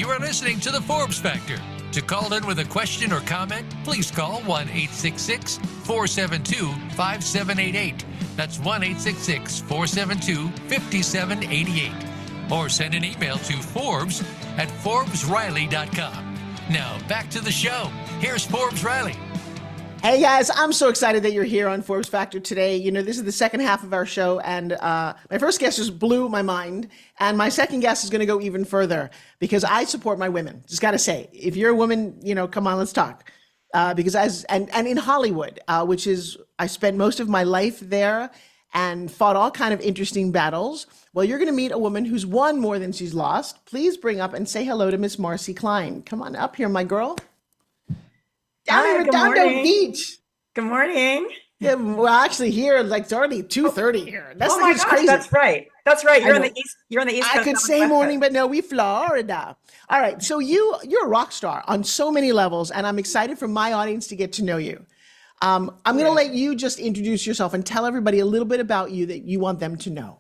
You are listening to the Forbes Factor. To call in with a question or comment, please call 1-866-472-5788. That's 1-866-472-5788. Or send an email to Forbes@ForbesRiley.com. Now, back to the show. Here's Forbes Riley. Hey guys, I'm so excited that you're here on Forbes Factor today. You know, this is the second half of our show, and my first guest just blew my mind, and my second guest is going to go even further because I support my women. Just got to say, if you're a woman, you know, come on, let's talk. Because and in Hollywood, which is, I spent most of my life there and fought all kind of interesting battles. Well, you're going to meet a woman who's won more than she's lost. Please bring up and say hello to Miss Marcy Klein. Come on up here, my girl. Down in Redondo Beach. Good morning. Yeah, well, actually, here, like, it's already 2:30 here. That's oh my gosh, crazy. That's right. That's right. You're on the east. You're on the east. I could say morning, but no, we Florida. All right, so you're a rock star on so many levels, and I'm excited for my audience to get to know you. I'm going to let you just introduce yourself and tell everybody a little bit about you that you want them to know.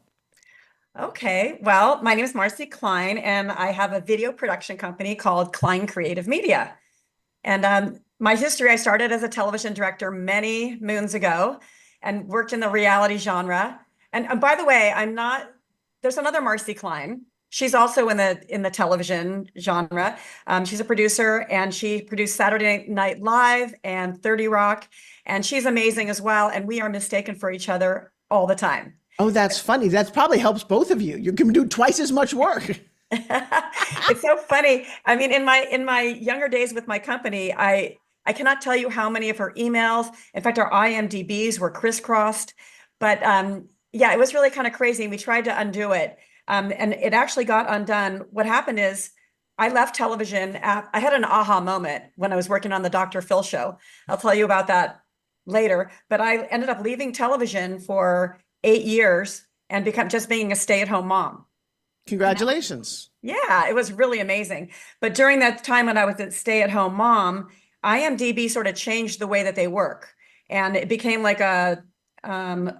Okay. Well, my name is Marcy Klein, and I have a video production company called Klein Creative Media. And my history, I started as a television director many moons ago and worked in the reality genre. And by the way, there's another Marcy Klein. She's also in the television genre. She's a producer, and she produced Saturday Night Live and 30 Rock. And she's amazing as well. And we are mistaken for each other all the time. Oh, that's funny. That probably helps both of you. You can do twice as much work. It's so funny. I mean, in my younger days with my company, I cannot tell you how many of her emails, in fact, our IMDb's were crisscrossed, but yeah, it was really kind of crazy. And we tried to undo it. And it actually got undone. What happened is I left television. I had an aha moment when I was working on the Dr. Phil show. I'll tell you about that later, but I ended up leaving television for 8 years and just being a stay-at-home mom. Congratulations. Yeah, it was really amazing. But during that time when I was a stay-at-home mom, IMDb sort of changed the way that they work. And it became like a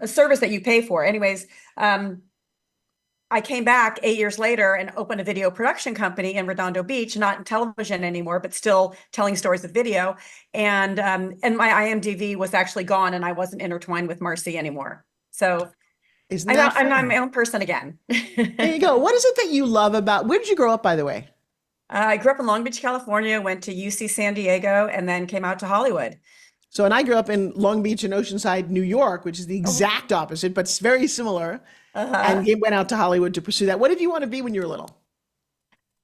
service that you pay for. Anyways, I came back 8 years later and opened a video production company in Redondo Beach, not in television anymore, but still telling stories with video. And my IMDb was actually gone, and I wasn't intertwined with Marcy anymore. So I'm my own person again. There you go. What is it that you love about, where did you grow up, by the way? I grew up in Long Beach, California, went to UC San Diego, and then came out to Hollywood. So, and I grew up in Long Beach and Oceanside, New York, which is the exact opposite, but it's very similar. And went out to Hollywood to pursue that. What did you want to be when you were little?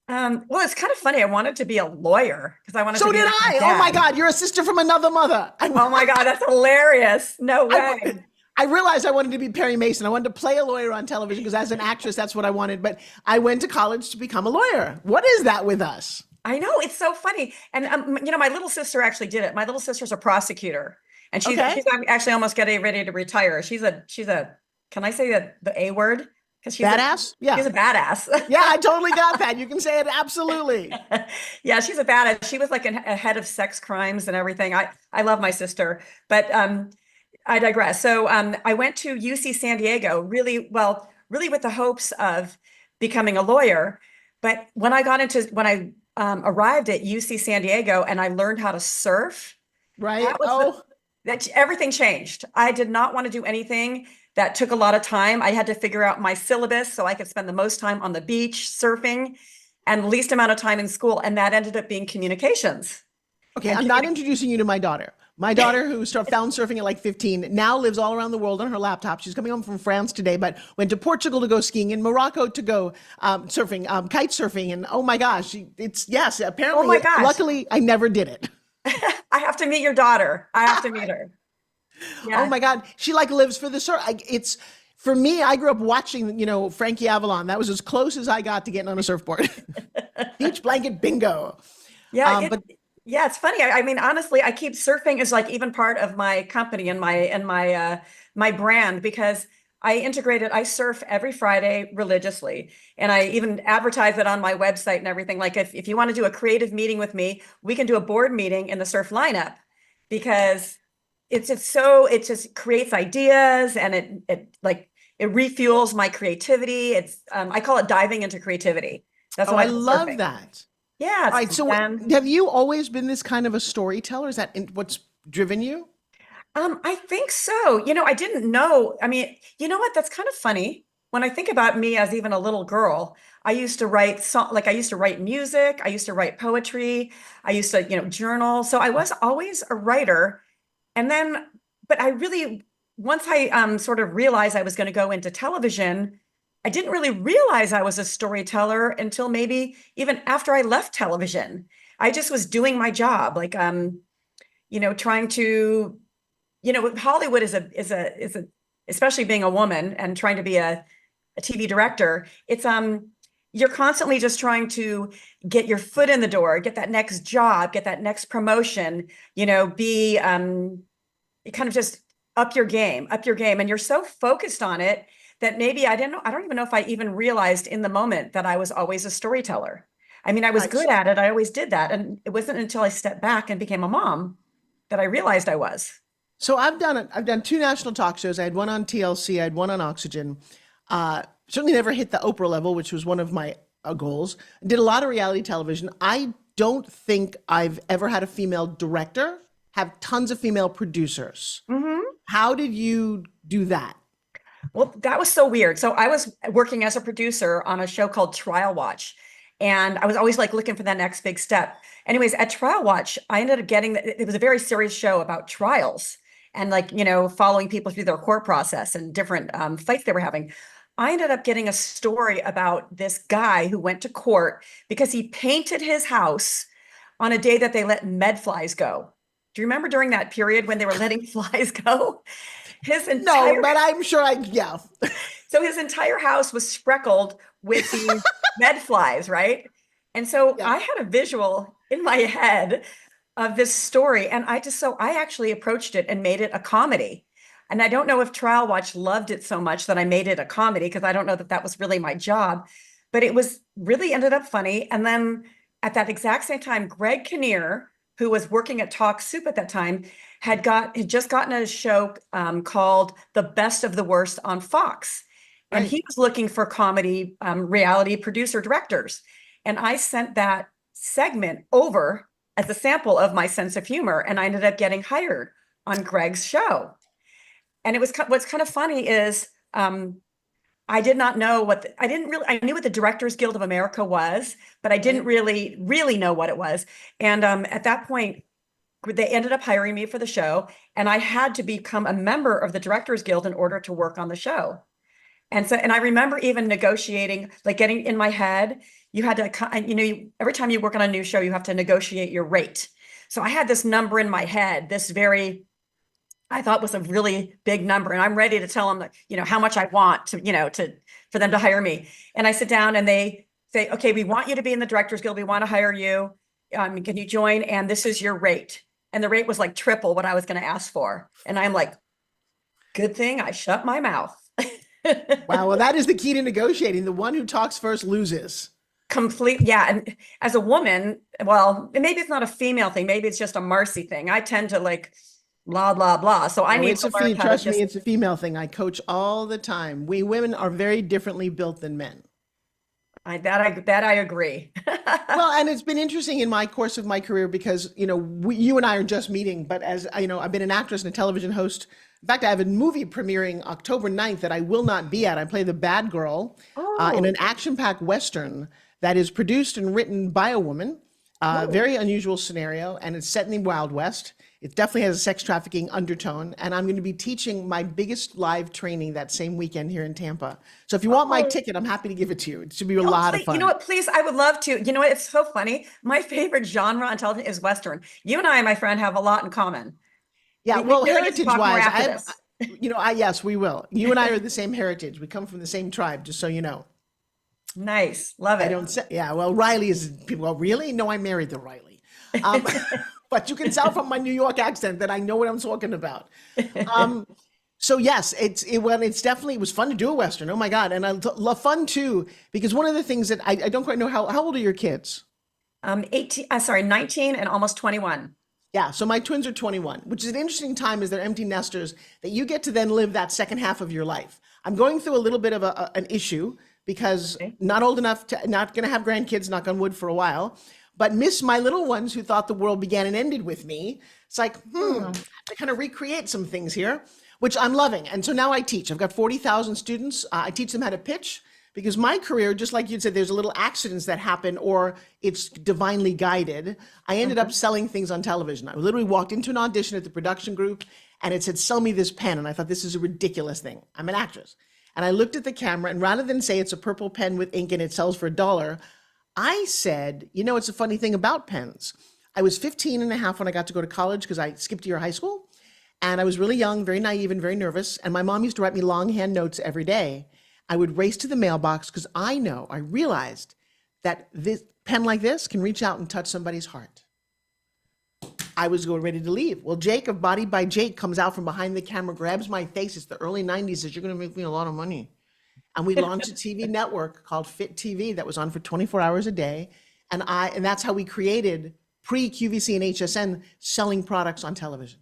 Well, it's kind of funny. I wanted to be a lawyer because I wanted to be. So did I. Oh my God, you're a sister from another mother. Oh my God, that's hilarious. No way. I realized I wanted to be Perry Mason. I wanted to play a lawyer on television because as an actress, that's what I wanted. But I went to college to become a lawyer. What is that with us? I know, it's so funny. And you know, my little sister actually did it. My little sister's a prosecutor, and she's actually almost getting ready to retire. She's a can I say the A word? Because she's badass. Yeah, she's a badass. Yeah, I totally got that. You can say it absolutely. Yeah, she's a badass. She was like a head of sex crimes and everything. I love my sister, but I digress. So I went to UC San Diego, really with the hopes of becoming a lawyer. But when I arrived at UC San Diego and I learned how to surf, right? That everything changed. I did not want to do anything that took a lot of time. I had to figure out my syllabus so I could spend the most time on the beach surfing and the least amount of time in school. And that ended up being communications. Okay, I'm not introducing you to my daughter. My daughter, who found surfing at like 15, now lives all around the world on her laptop. She's coming home from France today, but went to Portugal to go skiing, in Morocco to go surfing, kite surfing. And oh my gosh, apparently, oh my gosh. Luckily, I never did it. I have to meet your daughter. I have to meet her. Yeah. Oh my God. She lives for the surf. It's for me, I grew up watching, Frankie Avalon. That was as close as I got to getting on a surfboard. Beach blanket bingo. Yeah. Yeah, it's funny. I mean, honestly, I keep surfing as even part of my company and my brand, because I surf every Friday religiously. And I even advertise it on my website and everything. Like if you want to do a creative meeting with me, we can do a board meeting in the surf lineup, because it just creates ideas, and it refuels my creativity. I call it diving into creativity. That's what I love that. Yeah, All it's right. So fun. have you always been this kind of a storyteller? Is that what's driven you? I think so. I didn't know. I mean, you know what? That's kind of funny. When I think about me as even a little girl, I used to write like I used to write music, I used to write poetry, I used to, journal. So I was always a writer. And then, but I really, once I sort of realized I was going to go into television, I didn't really realize I was a storyteller until maybe even after I left television. I just was doing my job, like trying to Hollywood is a especially being a woman and trying to be a TV director, it's you're constantly just trying to get your foot in the door, get that next job, get that next promotion, be kind of just up your game. And you're so focused on it that maybe I don't even know if I even realized in the moment that I was always a storyteller. I mean, I was Right. good at it. I always did that. And it wasn't until I stepped back and became a mom that I realized I was. So I've done it. I've done two national talk shows. I had one on TLC. I had one on Oxygen. Certainly never hit the Oprah level, which was one of my goals. Did a lot of reality television. I don't think I've ever had a female director. Have tons of female producers. Mhm. How did you do that? Well, that was so weird. So I was working as a producer on a show called Trial Watch, and I was always like looking for that next big step. Anyways, at Trial Watch, I ended up getting it was a very serious show about trials and like, following people through their court process and different fights they were having. I ended up getting a story about this guy who went to court because he painted his house on a day that they let med flies go. Do you remember during that period when they were letting flies go? His No, entire but I'm sure yeah. So his entire house was spreckled with these med flies, right? And so Yeah. I had a visual in my head of this story. And I actually approached it and made it a comedy. And I don't know if Trial Watch loved it so much that I made it a comedy, because I don't know that that was really my job, but it was really ended up funny. And then at that exact same time, Greg Kinnear, who was working at Talk Soup at that time, had just gotten a show called The Best of the Worst on Fox. And Right. he was looking for comedy reality producer directors. And I sent that segment over as a sample of my sense of humor. And I ended up getting hired on Greg's show. And what's kind of funny is I did not know I knew what the Directors Guild of America was, but I didn't really know what it was. And at that point, they ended up hiring me for the show, and I had to become a member of the Directors Guild in order to work on the show. And I remember even negotiating, like getting in my head, you had to, every time you work on a new show, you have to negotiate your rate. So I had this number in my head, I thought was a really big number. And I'm ready to tell them that, how much I want for them to hire me. And I sit down and they say, okay, we want you to be in the Directors Guild. We want to hire you. Can you join? And this is your rate. And the rate was like triple what I was going to ask for. And I'm like, good thing I shut my mouth. Wow. Well, that is the key to negotiating. The one who talks first loses. Yeah. And as a woman, well, maybe it's not a female thing. Maybe it's just a Marcy thing. I tend to like blah, blah, blah. So I need to learn how trust to me, it's a female thing. I coach all the time. We women are very differently built than men. That I agree. Well, and it's been interesting in my course of my career because, you and I are just meeting, but as I've been an actress and a television host. In fact, I have a movie premiering October 9th that I will not be at. I play the bad girl in an action-packed Western that is produced and written by a woman. Very unusual scenario, and it's set in the Wild West. It definitely has a sex trafficking undertone, and I'm going to be teaching my biggest live training that same weekend here in Tampa. So if you want my ticket, I'm happy to give it to you. It should be a lot of fun. You know what, please, I would love to. You know what, it's so funny. My favorite genre on television is Western. You and I, my friend, have a lot in common. Yeah, We well, really get to talk more heritage-wise, after this. yes, we will. You and I are the same heritage. We come from the same tribe, just so you know. Nice, love it. I don't say, yeah, well, Riley is, well, really? No, I married the Riley. But you can tell from my New York accent that I know what I'm talking about. So yes, it was fun to do a Western. Oh my God. And I love fun too, because one of the things that I don't quite know, how old are your kids? 19 and almost 21. Yeah, so my twins are 21, which is an interesting time as they're empty nesters that you get to then live that second half of your life. I'm going through a little bit of an issue because not old enough not going to have grandkids, knock on wood, for a while. but miss my little ones who thought the world began and ended with me. It's like, I kind of recreate some things here, which I'm loving. And so now I teach. I've got 40,000 students. I teach them how to pitch, because my career, just like you said, there's a little accidents that happen or it's divinely guided. I ended up selling things on television. I literally walked into an audition at the production group and it said, sell me this pen. And I thought, this is a ridiculous thing. I'm an actress. And I looked at the camera, and rather than say it's a purple pen with ink and it sells for $1, I said, it's a funny thing about pens. I was 15 and a half when I got to go to college because I skipped a year of high school. And I was really young, very naive and very nervous. And my mom used to write me longhand notes every day. I would race to the mailbox because I realized that this pen like this can reach out and touch somebody's heart. I was going ready to leave. Well, Jake of Body by Jake comes out from behind the camera, grabs my face. It's the early 90s, says, you're going to make me a lot of money. And we launched a TV network called Fit TV that was on for 24 hours a day. And that's how we created pre-QVC and HSN selling products on television.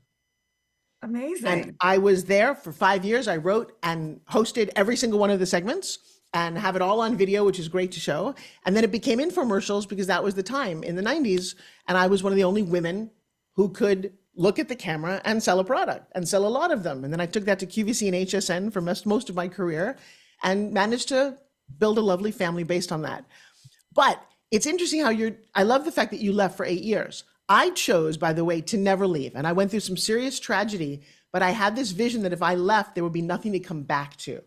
Amazing. And I was there for 5 years. I wrote and hosted every single one of the segments and have it all on video, which is great to show. And then it became infomercials because that was the time in the 90s. And I was one of the only women who could look at the camera and sell a product and sell a lot of them. And then I took that to QVC and HSN for most of my career and managed to build a lovely family based on that. But it's interesting how I love the fact that you left for 8 years. I chose, by the way, to never leave. And I went through some serious tragedy, but I had this vision that if I left, there would be nothing to come back to.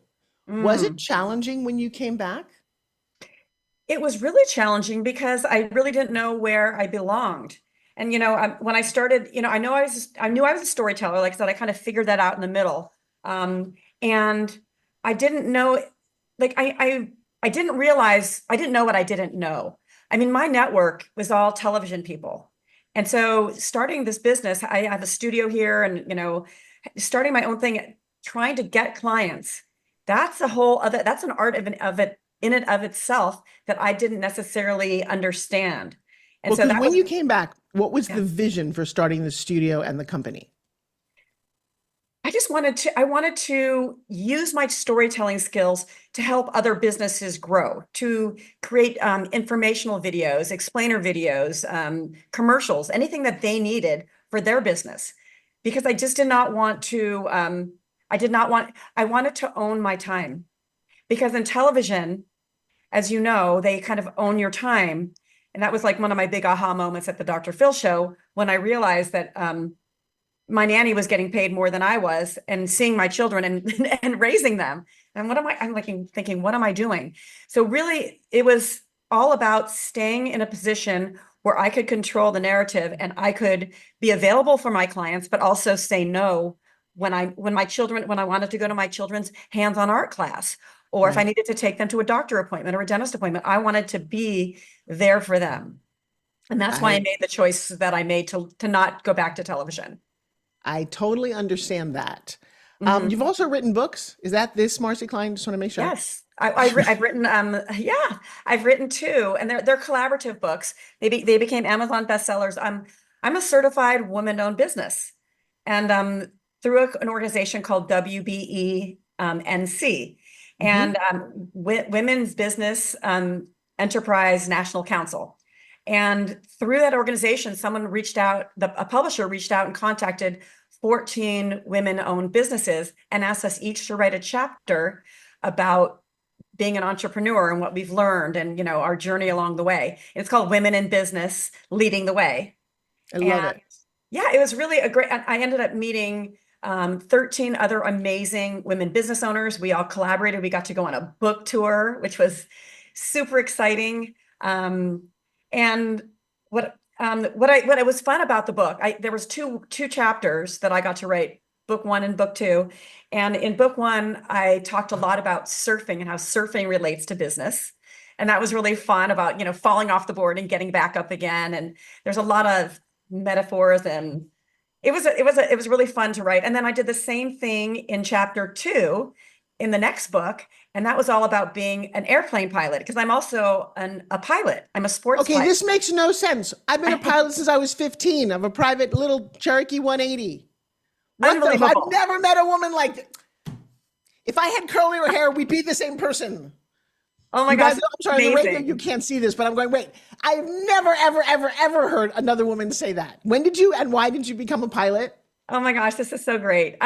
Was it challenging when you came back? It was really challenging because I really didn't know where I belonged. And, when I started, I knew I was a storyteller. Like I said, I kind of figured that out in the middle. And I didn't know, I didn't realize, I didn't know what I didn't know. I mean, my network was all television people. And so starting this business, I have a studio here and, starting my own thing, trying to get clients, that's a whole other, that's an art in and of itself that I didn't necessarily understand. And so when you came back, what was the vision for starting the studio and the company? I wanted to use my storytelling skills to help other businesses grow, to create informational videos, explainer videos, commercials, anything that they needed for their business. Because I just did not want to, I wanted to own my time. Because in television, as you know, they kind of own your time. And that was like one of my big aha moments at the Dr. Phil show when I realized that my nanny was getting paid more than I was, and seeing my children and raising them. And I'm thinking, what am I doing? So really, it was all about staying in a position where I could control the narrative and I could be available for my clients, but also say no when I wanted to go to my children's hands-on art class, or if I needed to take them to a doctor appointment or a dentist appointment, I wanted to be there for them. And that's why I made the choice that I made to not go back to television. I totally understand that. You've also written books. Is that this, Marcy Klein? Just want to make sure. Yes, I've written. I've written 2, and they're collaborative books. They became Amazon bestsellers. I'm a certified woman-owned business, and through an organization called WBE NC, and Women's Business Enterprise National Council. And through that organization, a publisher reached out and contacted 14 women-owned businesses and asked us each to write a chapter about being an entrepreneur and what we've learned and, our journey along the way. It's called Women in Business Leading the Way. I love it. Yeah, it was really I ended up meeting 13 other amazing women business owners. We all collaborated. We got to go on a book tour, which was super exciting. And what was fun about the book, there was two chapters that I got to write, book 1 and book 2. And in book 1, I talked a lot about surfing and how surfing relates to business. And that was really fun about, falling off the board and getting back up again. And there's a lot of metaphors, and it was really fun to write. And then I did the same thing in chapter 2 in the next book. And that was all about being an airplane pilot, because I'm also a pilot. I'm a sports pilot. This makes no sense. I've been a pilot since I was 15 of a private little Cherokee 180. I've never met a woman like, if I had curlier hair, we'd be the same person. Oh my You gosh, guys, I'm that's sorry, on the radio, amazing. you can't see this, but I'm going, wait, I've never, ever, ever, ever heard another woman say that. When did you and why did you become a pilot? Oh my gosh, this is so great.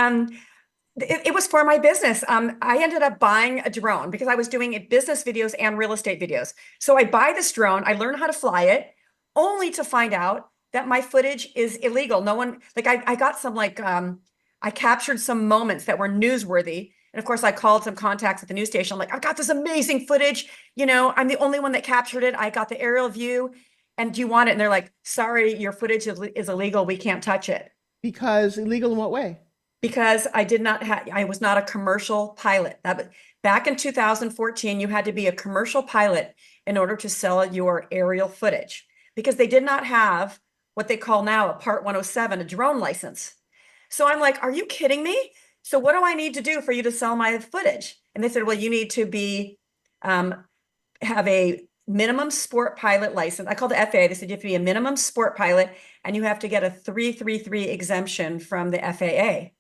It was for my business. I ended up buying a drone because I was doing business videos and real estate videos. So I buy this drone, I learn how to fly it, only to find out that my footage is illegal. No one, like I got some I captured some moments that were newsworthy. And of course, I called some contacts at the news station. I'm like, I've got this amazing footage. I'm the only one that captured it. I got the aerial view. And do you want it? And they're like, sorry, your footage is illegal. We can't touch it. Because illegal in what way? Because I was not a commercial pilot. Back in 2014, you had to be a commercial pilot in order to sell your aerial footage because they did not have what they call now a Part 107, a drone license. So I'm like, are you kidding me? So what do I need to do for you to sell my footage? And they said, well, you need to have a minimum sport pilot license. I called the FAA. They said you have to be a minimum sport pilot and you have to get a 333 exemption from the FAA.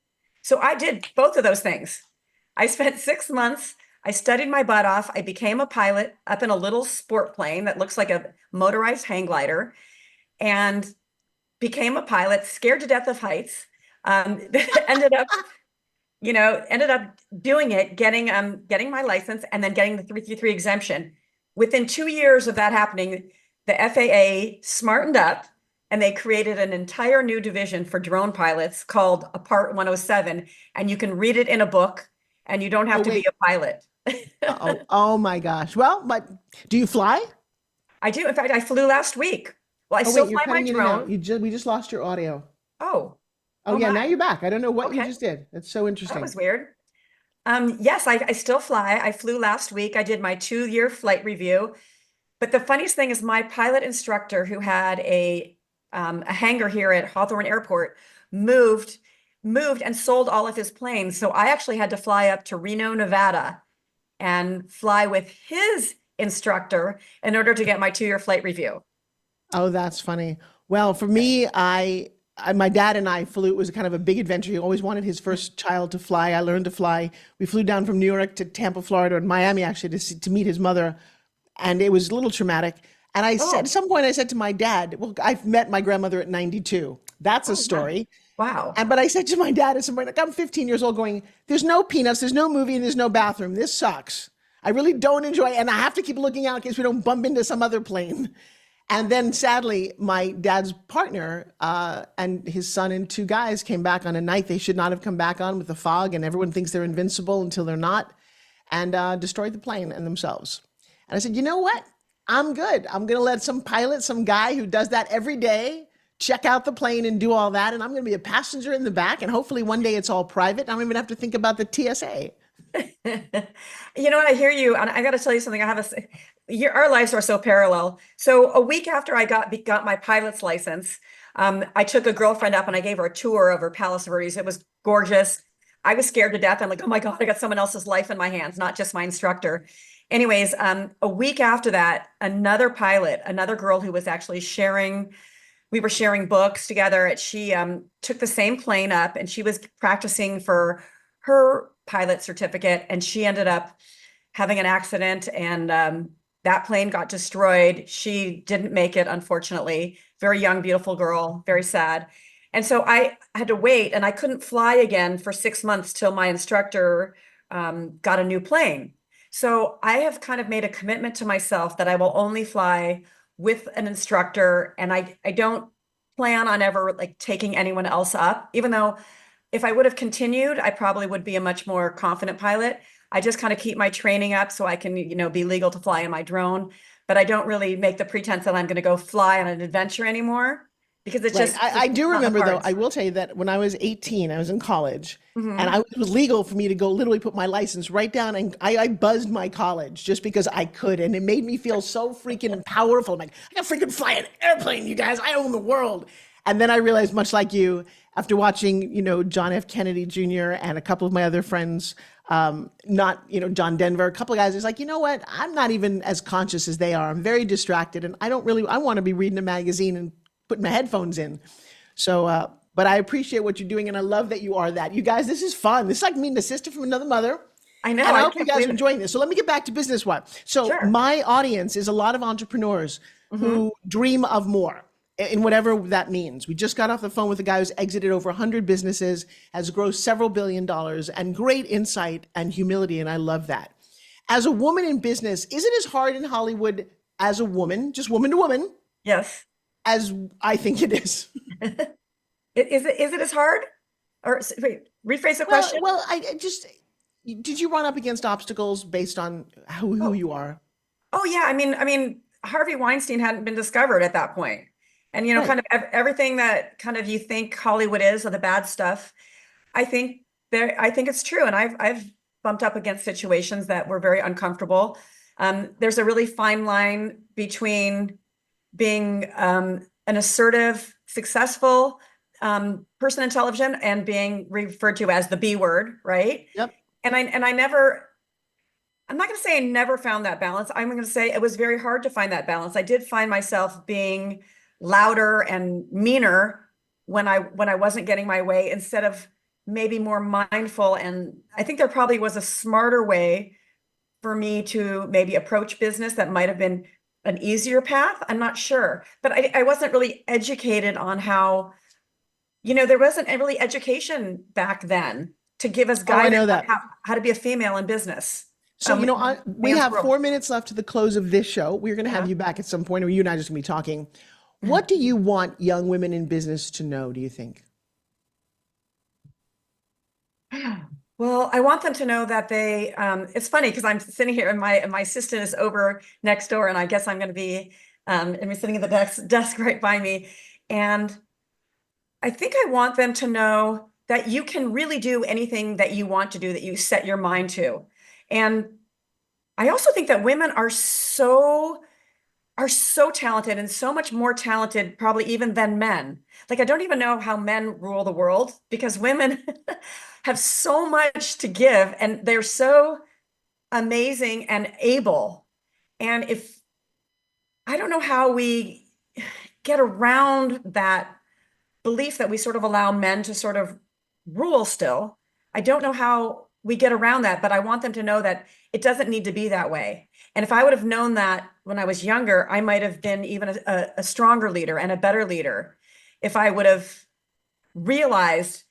So I did both of those things. I spent 6 months. I studied my butt off. I became a pilot up in a little sport plane that looks like a motorized hang glider and became a pilot, scared to death of heights. Ended up doing it, getting my license and then getting the 333 exemption. Within 2 years of that happening, the FAA smartened up and they created an entire new division for drone pilots called a Part 107. And you can read it in a book and you don't have to be a pilot. Oh my gosh. Well, but do you fly? I do. In fact, I flew last week. Well, I Oh still wait, you're fly my cutting in and out. drone. We just lost your audio. Oh, Oh yeah, my. now you're back. I don't know what you Okay. just did. That's so interesting. That was weird. Yes, I still fly. I flew last week. I did my 2-year flight review. But the funniest thing is my pilot instructor who had a hangar here at Hawthorne Airport moved and sold all of his planes. So I actually had to fly up to Reno, Nevada and fly with his instructor in order to get my 2-year flight review. Oh, that's funny. Well, for me, my dad and I flew. It was kind of a big adventure. He always wanted his first child to fly. I learned to fly. We flew down from New York to Tampa, Florida, and Miami actually to meet his mother, and it was a little traumatic. And I said at some point, I said to my dad, "Well, I've met my grandmother at 92. That's a story." Wow. But I said to my dad at some point, like I'm 15 years old, going, "There's no peanuts, there's no movie, and there's no bathroom. This sucks. I really don't enjoy it, and I have to keep looking out in case we don't bump into some other plane." And then sadly, my dad's partner and his son and 2 guys came back on a night they should not have come back on with the fog, and everyone thinks they're invincible until they're not, and destroyed the plane and themselves. And I said, you know what? I'm good. I'm going to let some pilot, some guy who does that every day, check out the plane and do all that. And I'm going to be a passenger in the back. And hopefully one day it's all private. I don't even have to think about the TSA. You know what? I hear you. And I got to tell you something. Our lives are so parallel. So a week after I got my pilot's license, I took a girlfriend up and I gave her a tour of her Palos Verdes. It was gorgeous. I was scared to death. I'm like, oh my God, I got someone else's life in my hands, not just my instructor. Anyways, a week after that, another pilot, another girl who was actually we were sharing books together. She took the same plane up and she was practicing for her pilot certificate. And she ended up having an accident and that plane got destroyed. She didn't make it, unfortunately. Very young, beautiful girl, very sad. And so I had to wait and I couldn't fly again for 6 months till my instructor got a new plane. So I have kind of made a commitment to myself that I will only fly with an instructor and I don't plan on ever like taking anyone else up, even though if I would have continued, I probably would be a much more confident pilot. I just kind of keep my training up so I can, be legal to fly in my drone, but I don't really make the pretense that I'm going to go fly on an adventure anymore because it's Right. just, I do remember though, cards. I will tell you that when I was 18, I was in college and it was legal for me to go literally put my license right down and I buzzed my college just because I could. And it made me feel so freaking powerful. I'm like, I can freaking fly an airplane, you guys, I own the world. And then I realized, much like you, after watching, John F. Kennedy Jr. and a couple of my other friends, not, John Denver, a couple of guys, it's like, you know what? I'm not even as conscious as they are. I'm very distracted and I want to be reading a magazine and putting my headphones in. So, but I appreciate what you're doing and I love that you are that. You guys, this is fun. This is like meeting a sister from another mother. I know. And I I hope you can't guys believe are it. enjoying this. So let me get back to business one. So Sure. my audience is a lot of entrepreneurs Hmm. who dream of more in whatever that means. We just got off the phone with a guy who's exited over 100 businesses, has grossed several $billion, and great insight and humility. And I love that. As a woman in business, is it as hard in Hollywood as a woman, just woman to woman, Yes. as I think it is? Is it as hard? Or wait, rephrase the Well, question. well, I just did you run up against obstacles based on who Oh, you are? oh yeah. I mean, Harvey Weinstein hadn't been discovered at that point. And Right. kind of everything that kind of you think Hollywood is, or the bad stuff, I think I think it's true. And I've bumped up against situations that were very uncomfortable. There's a really fine line between being an assertive, successful person in television and being referred to as the B word, right? Yep. And I never, I'm not going to say I never found that balance. I'm going to say it was very hard to find that balance. I did find myself being louder and meaner when I wasn't getting my way, instead of maybe more mindful. And I think there probably was a smarter way for me to maybe approach business that might have been an easier path. I'm not sure, but I wasn't really educated on how, there wasn't really education back then to give us Oh, I guidance know on that. how to be a female in business. So, In we man's have world. 4 minutes left to the close of this show. We're going to have Yeah. you back at some point, or you and I are just going to be talking. What do you want young women in business to know, do you think? Well, I want them to know that it's funny because I'm sitting here and my assistant is over next door, and I guess I'm going to be, and we're sitting at the desk right by me. And I think I want them to know that you can really do anything that you want to do, that you set your mind to. And I also think that women are so talented, and so much more talented probably even than men. Like, I don't even know how men rule the world, because women have so much to give, and they're so amazing and able. And if I don't know how we get around that belief that we sort of allow men to sort of rule still. I don't know how we get around that, but I want them to know that it doesn't need to be that way. And if I would have known that when I was younger, I might have been even a stronger leader and a better leader. If I would have realized,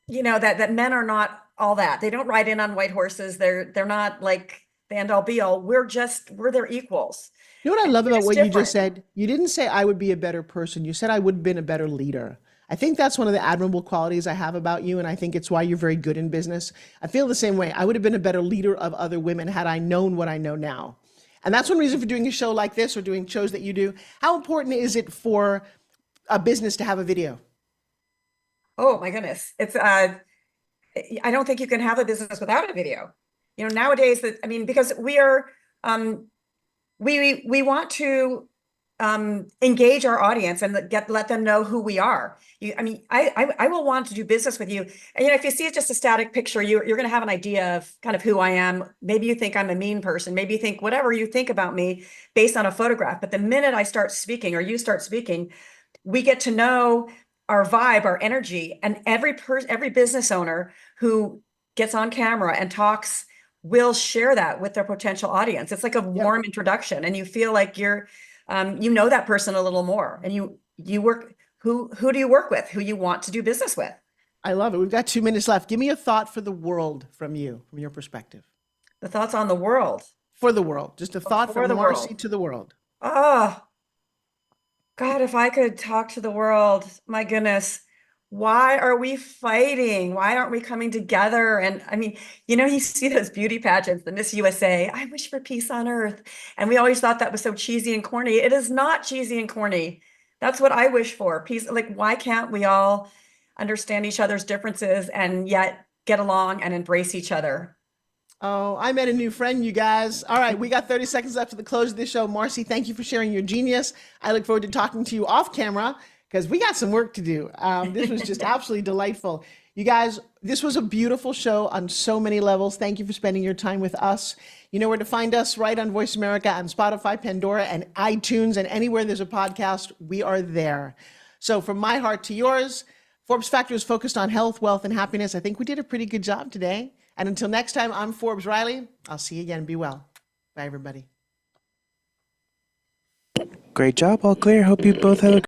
that men are not all that. They don't ride in on white horses. They're not like the end all be all. We're their equals. You know what I love We're about just what you just different. said? You didn't say I would be a better person. You said I would have been a better leader. I think that's one of the admirable qualities I have about you, and I think it's why you're very good in business. I feel the same way. I would have been a better leader of other women had I known what I know now. And that's one reason for doing a show like this, or doing shows that you do. How important is it for a business to have a video? Oh my goodness. I don't think you can have a business without a video. Nowadays, because um, we want to engage our audience and let them know who we are. I will want to do business with you. And if you see just a static picture, you're going to have an idea of kind of who I am. Maybe you think I'm a mean person. Maybe you think whatever you think about me based on a photograph. But the minute I start speaking, or you start speaking, we get to know our vibe, our energy. And every business owner who gets on camera and talks will share that with their potential audience. It's like a Yep. warm introduction, and you feel like you know that person a little more, and you work, who do you work with, who you want to do business with. I love it. We've got 2 minutes left. Give me a thought for the world from you, from your perspective. The thoughts on the world. For the world. Just a thought For from the Marcy world. to the world. Oh God, if I could talk to the world, my goodness, why are we fighting? Why aren't we coming together? And you see those beauty pageants, the Miss USA, I wish for peace on earth. And we always thought that was so cheesy and corny. It is not cheesy and corny. That's what I wish for. Peace. Like, why can't we all understand each other's differences and yet get along and embrace each other? Oh, I met a new friend, you guys. All right, we got 30 seconds left to the close of this show. Marcy, thank you for sharing your genius. I look forward to talking to you off camera, because we got some work to do. This was just absolutely delightful. You guys, this was a beautiful show on so many levels. Thank you for spending your time with us. You know where to find us, right on Voice America, on Spotify, Pandora, and iTunes, and anywhere there's a podcast, we are there. So from my heart to yours, Forbes Factor is focused on health, wealth, and happiness. I think we did a pretty good job today. And until next time, I'm Forbes Riley. I'll see you again. Be well. Bye, everybody. Great job, all clear. Hope you both have a